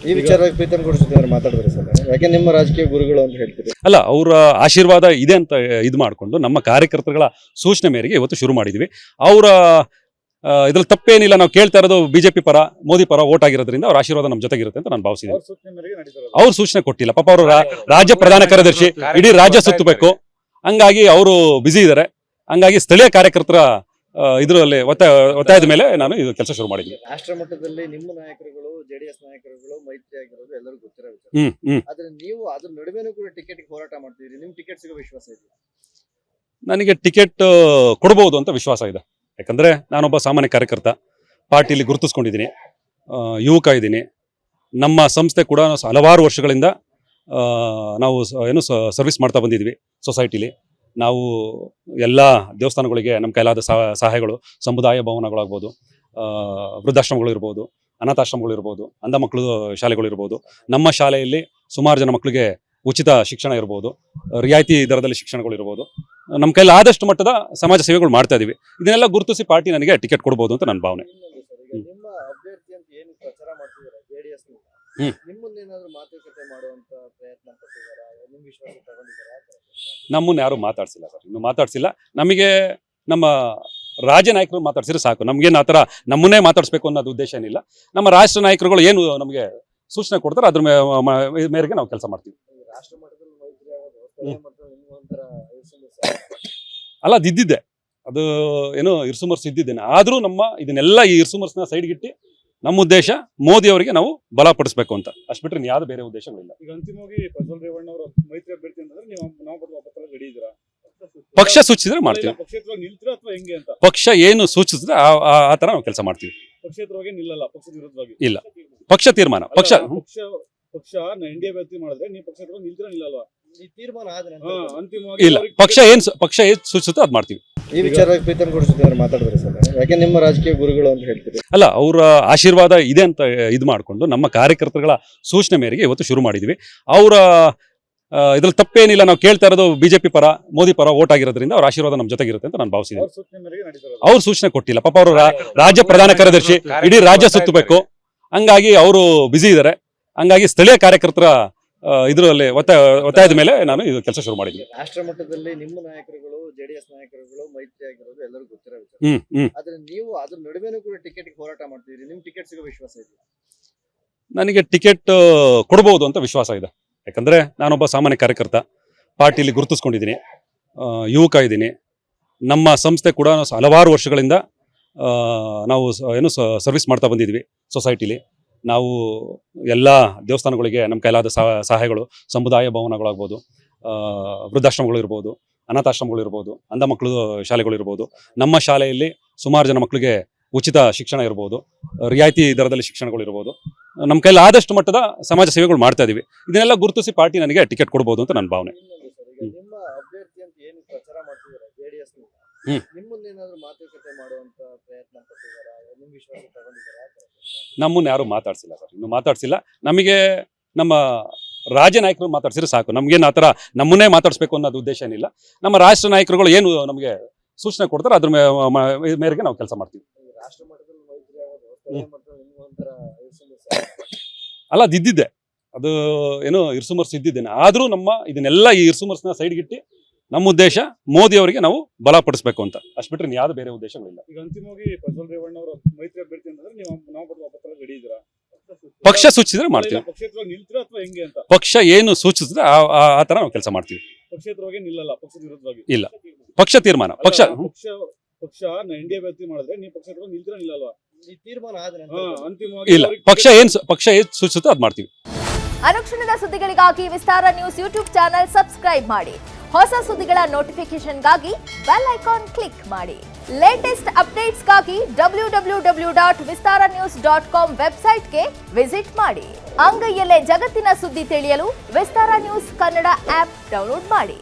ಈ ವಿಚಾರವಾಗಿ ಪ್ರೀತಮ್ ಗೌಡ ಜೊತೆ ಮಾತಾಡಿದ್ರೆ ಸರ್, ಯಾಕೆ ನಿಮ್ಮ ರಾಜಕೀಯ ಗುರುಗಳು ಅಂತ ಹೇಳ್ತೀರಿ? ಅಲ್ಲ, ಅವರ ಆಶೀರ್ವಾದ ಇದೆ ಅಂತ ಇದು ಮಾಡಿಕೊಂಡು ನಮ್ಮ ಕಾರ್ಯಕರ್ತರುಗಳ ಸೂಚನೆ ಮೇರೆಗೆ ಇವತ್ತು ಶುರು ಮಾಡಿದ್ವಿ. ಅವರ ಇದ್ರಲ್ಲಿ ತಪ್ಪೇನಿಲ್ಲ. ನಾವು ಕೇಳ್ತಾ ಇರೋದು ಬಿಜೆಪಿ ಪರ, ಮೋದಿ ಪರ ವೋಟ್ ಆಗಿರೋದ್ರಿಂದ ಅವ್ರ ಆಶೀರ್ವಾದ ನಮ್ಮ ಜೊತೆಗಿರುತ್ತೆ ಅಂತ ನಾನು ಭಾವಿಸಿದ್ದೀನಿ. ಅವ್ರು ಸೂಚನೆ ಕೊಟ್ಟಿಲ್ಲ. ಪಾಪ ಅವರು ರಾಜ್ಯ ಪ್ರಧಾನ ಕಾರ್ಯದರ್ಶಿ, ಇಡೀ ರಾಜ್ಯ ಸುತ್ತಬೇಕು. ಹಂಗಾಗಿ ಅವರು ಬ್ಯುಸಿ ಇದ್ದಾರೆ. ಹಂಗಾಗಿ ಸ್ಥಳೀಯ ಕಾರ್ಯಕರ್ತರ ಇದರಲ್ಲಿ ಒತ್ತಾಯದ ಮೇಲೆ ನಾನು ಇದು ಕೆಲಸ ಶುರು ಮಾಡಿದ್ದೀನಿ. ರಾಷ್ಟ್ರ ಮಟ್ಟದಲ್ಲಿ ನಿಮ್ಮ ನಾಯಕರುಗಳು, ಜೆಡಿಎಸ್ ನಾಯಕರುಗಳು ಮೈತ್ರಿ ಆಗಿರೋದು ಎಲ್ಲರಿಗೂ ಗೊತ್ತಿರೋ ವಿಚಾರ. ಆದ್ರೆ ನೀವು ಅದ್ರ ನಡುವೆನೂ ಕೂಡ ಟಿಕೆಟ್ ಹೋರಾಟ ಮಾಡ್ತಿದ್ದೀರಿ. ನಿಮ್ ಟಿಕೆಟ್ ಸಿಗೋ ವಿಶ್ವಾಸ ಇದೆ? ನನಗೆ ಟಿಕೆಟ್ ಕೊಡಬಹುದು ಅಂತ ವಿಶ್ವಾಸ ಇದೆ. ಯಾಕಂದ್ರೆ ನಾನೊಬ್ಬ ಸಾಮಾನ್ಯ ಕಾರ್ಯಕರ್ತ, ಪಾರ್ಟಿಲಿ ಗುರುತಿಸ್ಕೊಂಡಿದ್ದೀನಿ, ಯುವಕ ಇದ್ದೀನಿ. ನಮ್ಮ ಸಂಸ್ಥೆ ಕೂಡ ಹಲವಾರು ವರ್ಷಗಳಿಂದ ನಾವು ಸರ್ವಿಸ್ ಮಾಡ್ತಾ ಬಂದಿದ್ವಿ. ಸೊಸೈಟಿಲಿ ನಾವು ಎಲ್ಲ ದೇವಸ್ಥಾನಗಳಿಗೆ ನಮ್ಮ ಕೈಲಾದ ಸಹಾಯಗಳು, ಸಮುದಾಯ ಭವನಗಳಾಗ್ಬೋದು, ವೃದ್ಧಾಶ್ರಮಗಳು ಇರ್ಬೋದು, ಅನಾಥಾಶ್ರಮಗಳು ಇರ್ಬೋದು, ಅಂಧ ಮಕ್ಕಳು ಶಾಲೆಗಳು ಇರ್ಬೋದು. ನಮ್ಮ ಶಾಲೆಯಲ್ಲಿ ಸುಮಾರು ಜನ ಮಕ್ಕಳಿಗೆ ಉಚಿತ ಶಿಕ್ಷಣ ಇರ್ಬೋದು, ರಿಯಾಯಿತಿ ದರದಲ್ಲಿ ಶಿಕ್ಷಣಗಳು ಇರ್ಬೋದು. ನಮ್ಮ ಕೈಲಿ ಆದಷ್ಟು ಮಟ್ಟದ ಸಮಾಜ ಸೇವೆಗಳು ಮಾಡ್ತಾ ಇದೀವಿ. ಇದನ್ನೆಲ್ಲ ಗುರುತಿಸಿ ಪಾರ್ಟಿ ನನಗೆ ಟಿಕೆಟ್ ಕೊಡ್ಬೋದು ಅಂತ ನನ್ನ ಭಾವನೆ. ನಿಮ್ಮ ಅಭ್ಯರ್ಥಿ ಅಂತ ಏನು ಪ್ರಚಾರ ಮಾಡ್ತಿದ್ದಾರೆ ಜೆಡಿಎಸ್, ನಿಮ್ಮನ್ನೇನಾದ್ರೂ ಮಾತುಕತೆ ಮಾಡುವಂತ ಪ್ರಯತ್ನ ಪಟ್ಟಿದ್ದಾರಾ? ನಿಮ್ಮ ವಿಶ್ವಾಸ ತಗೊಂಡಿದ್ದಾರಾ? ನಮ್ಮನ್ನ ಯಾರು ಮಾತಾಡ್ಸಿಲ್ಲ ಸರ್, ಇನ್ನು ಮಾತಾಡ್ಸಿಲ್ಲ. ನಮಗೆ ನಮ್ಮ ರಾಜ್ಯ ನಾಯಕರು ಮಾತಾಡ್ಸಿದ್ರೆ ಸಾಕು. ನಮ್ಗೇನು ಆ ಥರ ನಮ್ಮನ್ನೇ ಮಾತಾಡಿಸ್ಬೇಕು ಅನ್ನೋದು ಉದ್ದೇಶ ಏನಿಲ್ಲ. ನಮ್ಮ ರಾಷ್ಟ್ರ ನಾಯಕರುಗಳು ಏನು ನಮಗೆ ಸೂಚನೆ ಕೊಡ್ತಾರೆ ಅದ್ರ ಮೇರೆಗೆ ನಾವು ಕೆಲಸ ಮಾಡ್ತೀವಿ. ರಾಷ್ಟ್ರ ಮಟ್ಟದಲ್ಲಿ ಮೈತ್ರಿ ಆಗೋದು ಅಲ್ಲ, ಅದಿದ್ದಿದೆ. ಅದು ಏನೋ ಇರ್ಸುಮರ್ಸ್ ಇದ್ದಿದ್ದೇನೆ. ಆದರೂ ಇದನ್ನೆಲ್ಲ ಈ ಇರ್ಸುಮರ್ಸ್ನ ಸೈಡ್ಗಿಟ್ಟು ನಮ್ಮ ಉದ್ದೇಶ ಮೋದಿ ಅವರಿಗೆ ನಾವು ಬಲಪಡಿಸಬೇಕು ಅಂತ. ಅಷ್ಟು ಬಿಟ್ಟರೆ ಯಾವ್ದು ಬೇರೆ ಉದ್ದೇಶಗಳಿಲ್ಲ. ಈಗ ಅಂತಿಮವಾಗಿ ಪ್ರಜ್ವಲ್ ರೇವಣ್ಣ ಅವರು ಮೈತ್ರಿ ಅಭ್ಯರ್ಥಿ ಅಂತಂದ್ರೆ ನೀವು ನಾಮಪತ್ರ ವಾಪಸ್ ರೆಡಿ ಇದ್ದೀರಾ? ಪಕ್ಷ ಸೂಚಿಸಿದ್ರೆ ಮಾಡ್ತೀವಿ. ಪಕ್ಷೇತರವಾಗಿ ನಿಲ್ತೀರಾ ಅಥವಾ ಹೆಂಗೆ ಅಂತ? ಪಕ್ಷ ಏನು ಸೂಚಿಸಿದ್ರೆ ಆ ತರ ನಾವು ಕೆಲಸ ಮಾಡ್ತೀವಿ. ಪಕ್ಷೇತರವಾಗಿ ನಿಲ್ಲಲ್ಲ, ಪಕ್ಷದ ವಿರುದ್ಧವಾಗಿ ಇಲ್ಲ. ಪಕ್ಷ ತೀರ್ಮಾನ. ಪಕ್ಷ ಎನ್ಡಿಎ ಅಭ್ಯರ್ಥಿ ಮಾಡಿದ್ರೆ ನೀವು ಪಕ್ಷೇತರವಾಗಿ ನಿಲ್ತೀರಾ ನಿಲ್ಲಲ್ವಾ? ಈ ತೀರ್ಮಾನ ಆದ್ರೆ ಅಂತಿಮವಾಗಿ ಇಲ್ಲ. ಪಕ್ಷ ಏನ್ ಸೂಚಿಸುತ್ತೆ ಅದ್ ಮಾಡ್ತೀವಿ. ಈ ವಿಚಾರವಾಗಿ ಪ್ರೀತಮ್ ಗೌಡ ಜೊತೆ ಮಾತಾಡಿದ್ರೆ ಸರ್, ಯಾಕೆ ನಿಮ್ಮ ರಾಜಕೀಯ ಗುರುಗಳು ಅಂತ ಹೇಳ್ತೀರಿ? ಅಲ್ಲ, ಅವರ ಆಶೀರ್ವಾದ ಇದೆ ಅಂತ ಇದು ಮಾಡಿಕೊಂಡು ನಮ್ಮ ಕಾರ್ಯಕರ್ತರುಗಳ ಸೂಚನೆ ಮೇರೆಗೆ ಇವತ್ತು ಶುರು ಮಾಡಿದ್ವಿ. ಅವರ ಇದ್ರಲ್ಲಿ ತಪ್ಪೇನಿಲ್ಲ. ನಾವು ಕೇಳ್ತಾ ಇರೋದು ಬಿಜೆಪಿ ಪರ, ಮೋದಿ ಪರ ವೋಟ್ ಆಗಿರೋದ್ರಿಂದ ಅವ್ರ ಆಶೀರ್ವಾದ ನಮ್ಮ ಜೊತೆಗಿರುತ್ತೆ ಅಂತ ನಾನು ಭಾವಿಸಿದ್ದೀನಿ. ಅವ್ರು ಸೂಚನೆ ಕೊಟ್ಟಿಲ್ಲ. ಪಾಪ ಅವರು ರಾಜ್ಯ ಪ್ರಧಾನ ಕಾರ್ಯದರ್ಶಿ, ಇಡೀ ರಾಜ್ಯ ಸುತ್ತಬೇಕು. ಹಂಗಾಗಿ ಅವರು ಬ್ಯುಸಿ ಇದ್ದಾರೆ. ಹಂಗಾಗಿ ಸ್ಥಳೀಯ ಕಾರ್ಯಕರ್ತರ ಇದರಲ್ಲಿ ಒತ್ತಾಯದ ಮೇಲೆ ನಾನು ಇದು ಕೆಲಸ ಶುರು ಮಾಡಿದ್ದೀನಿ. ರಾಷ್ಟ್ರ ಮಟ್ಟದಲ್ಲಿ ನಿಮ್ಮ ನಾಯಕರುಗಳು, ಜೆಡಿಎಸ್ ನಾಯಕರುಗಳು ಮೈತ್ರಿ ಆಗಿರೋದು ಎಲ್ಲರಿಗೂ ಗೊತ್ತಿರೋ ವಿಚಾರ. ಆದ್ರೆ ನೀವು ಅದ್ರ ನಡುವೆನೂ ಕೂಡ ಟಿಕೆಟ್ ಹೋರಾಟ ಮಾಡ್ತಿದ್ದೀರಿ. ನಿಮ್ ಟಿಕೆಟ್ ಸಿಗೋ ವಿಶ್ವಾಸ ಇದೆ? ನನಗೆ ಟಿಕೆಟ್ ಕೊಡಬಹುದು ಅಂತ ವಿಶ್ವಾಸ ಇದೆ. ಯಾಕಂದ್ರೆ ನಾನೊಬ್ಬ ಸಾಮಾನ್ಯ ಕಾರ್ಯಕರ್ತ, ಪಾರ್ಟಿಲಿ ಗುರುತಿಸ್ಕೊಂಡಿದ್ದೀನಿ, ಯುವಕ ಇದ್ದೀನಿ. ನಮ್ಮ ಸಂಸ್ಥೆ ಕೂಡ ಹಲವಾರು ವರ್ಷಗಳಿಂದ ನಾವು ಸರ್ವಿಸ್ ಮಾಡ್ತಾ ಬಂದಿದ್ವಿ. ಸೊಸೈಟಿಲಿ ನಾವು ಎಲ್ಲ ದೇವಸ್ಥಾನಗಳಿಗೆ ನಮ್ಮ ಕೈಲಾದ ಸಹಾಯಗಳು, ಸಮುದಾಯ ಭವನಗಳಾಗ್ಬೋದು, ವೃದ್ಧಾಶ್ರಮಗಳು ಇರ್ಬೋದು, ಅನಾಥಾಶ್ರಮಗಳು ಇರ್ಬೋದು, ಅಂಧ ಮಕ್ಕಳು ಶಾಲೆಗಳು ಇರ್ಬೋದು. ನಮ್ಮ ಶಾಲೆಯಲ್ಲಿ ಸುಮಾರು ಜನ ಮಕ್ಕಳಿಗೆ ಉಚಿತ ಶಿಕ್ಷಣ ಇರ್ಬೋದು, ರಿಯಾಯಿತಿ ದರದಲ್ಲಿ ಶಿಕ್ಷಣಗಳು ಇರ್ಬೋದು. ನಮ್ಮ ಕೈಲಿ ಆದಷ್ಟು ಮಟ್ಟದ ಸಮಾಜ ಸೇವೆಗಳು ಮಾಡ್ತಾ ಇದೀವಿ. ಇದನ್ನೆಲ್ಲ ಗುರುತಿಸಿ ಪಾರ್ಟಿ ನನಗೆ ಟಿಕೆಟ್ ಕೊಡ್ಬೋದು ಅಂತ ನನ್ನ ಭಾವನೆ. ನಿಮ್ಮ ಅಭ್ಯರ್ಥಿ ಅಂತ ಏನು ಪ್ರಚಾರ ಮಾಡ್ತಿದ್ದಾರೆ ಜೆಡಿಎಸ್, ನಿಮ್ಮನ್ನೇನಾದ್ರೂ ಮಾತುಕತೆ ಮಾಡುವಂತ ಪ್ರಯತ್ನ ಪಟ್ಟಿದ್ದಾರಾ? ನಿಮ್ಮ ವಿಶ್ವಾಸ ತಗೊಂಡಿದ್ದಾರಾ? ನಮ್ಮನ್ನ ಯಾರು ಮಾತಾಡ್ಸಿಲ್ಲ ಸರ್, ಇನ್ನು ಮಾತಾಡ್ಸಿಲ್ಲ. ನಮಗೆ ನಮ್ಮ ರಾಜ್ಯ ನಾಯಕರು ಮಾತಾಡ್ಸಿದ್ರೆ ಸಾಕು. ನಮ್ಗೇನು ಆ ಥರ ನಮ್ಮನ್ನೇ ಮಾತಾಡಿಸ್ಬೇಕು ಅನ್ನೋದು ಉದ್ದೇಶ ಏನಿಲ್ಲ. ನಮ್ಮ ರಾಷ್ಟ್ರ ನಾಯಕರುಗಳು ಏನು ನಮಗೆ ಸೂಚನೆ ಕೊಡ್ತಾರೆ ಅದ್ರ ಮೇರೆಗೆ ನಾವು ಕೆಲಸ ಮಾಡ್ತೀವಿ. ರಾಷ್ಟ್ರ ಮಟ್ಟದಲ್ಲಿ ಮೈತ್ರಿ ಆಗೋದು ಅಲ್ಲ, ಅದಿದ್ದಿದೆ. ಅದು ಏನೋ ಇರ್ಸುಮರ್ಸ್ ಇದ್ದಿದ್ದೇನೆ. ಆದರೂ ಇದನ್ನೆಲ್ಲ ಈ ಇರ್ಸುಮರ್ಸ್ನ ಸೈಡ್ಗಿಟ್ಟು ನಮ್ಮ ಉದ್ದೇಶ ಮೋದಿ ಅವರಿಗೆ ನಾವು ಬಲಪಡಿಸಬೇಕು ಅಂತ. ಅಷ್ಟು ಬಿಟ್ಟರೆ ಯಾವ್ದು ಬೇರೆ ಉದ್ದೇಶಗಳಿಲ್ಲ. ಈಗ ಅಂತಿಮವಾಗಿ ಪ್ರಜ್ವಲ್ ರೇವಣ್ಣ ಅವರು ಮೈತ್ರಿ ಅಭ್ಯರ್ಥಿ ಅಂತಂದ್ರೆ ನೀವು ನಾಮಪತ್ರ ವಾಪಸ್ ರೆಡಿ ಇದ್ದೀರಾ? ಪಕ್ಷ ಸೂಚಿಸಿದ್ರೆ ಮಾಡ್ತೀವಿ. ಪಕ್ಷೇತರವಾಗಿ ನಿಲ್ತೀರಾ ಅಥವಾ ಹೆಂಗೆ ಅಂತ? ಪಕ್ಷ ಏನು ಸೂಚಿಸಿದ್ರೆ ಆ ತರ ನಾವು ಕೆಲಸ ಮಾಡ್ತೀವಿ. ಪಕ್ಷೇತರವಾಗಿ ನಿಲ್ಲಲ್ಲ, ಪಕ್ಷದ ವಿರುದ್ಧವಾಗಿ ಇಲ್ಲ. ಪಕ್ಷ ತೀರ್ಮಾನ. ಪಕ್ಷ ಎನ್ಡಿಎ ಅಭ್ಯರ್ಥಿ ಮಾಡಿದ್ರೆ ನೀವು ಪಕ್ಷೇತರವಾಗಿ ನಿಲ್ತೀರಾ ನಿಲ್ಲಲ್ವಾ? ಈ ತೀರ್ಮಾನ ಆದ್ರೆ ಅಂತಿಮವಾಗಿ ಇಲ್ಲ. ಪಕ್ಷ ಏನ್ ಸೂಚಿಸುತ್ತೆ ಅದ್ ಮಾಡ್ತೀವಿ. ಅನುಕ್ಷಣದ ಸುದ್ದಿಗಳಿಗಾಗಿ ವಿಸ್ತಾರ ನ್ಯೂಸ್ ಯೂಟ್ಯೂಬ್ ಚಾನೆಲ್ ಸಬ್ಸ್ಕ್ರೈಬ್ ಮಾಡಿ. ಹೊಸ ಸುದ್ದಿಗಳ ನೋಟಿಫಿಕೇಶನ್ಗಾಗಿ ಬೆಲ್ ಐಕಾನ್ ಕ್ಲಿಕ್ ಮಾಡಿ. ಲೇಟೆಸ್ಟ್ ಅಪ್ಡೇಟ್ಸ್ಗಾಗಿ www.vistaranews.com ವೆಬ್ಸೈಟ್ಗೆ ವಿಸಿಟ್ ಮಾಡಿ. ಅಂಗೈಯಲ್ಲೇ ಜಗತ್ತಿನ ಸುದ್ದಿ ತಿಳಿಯಲು ವಿಸ್ತಾರ ನ್ಯೂಸ್ ಕನ್ನಡ ಆಪ್ ಡೌನ್ಲೋಡ್ ಮಾಡಿ.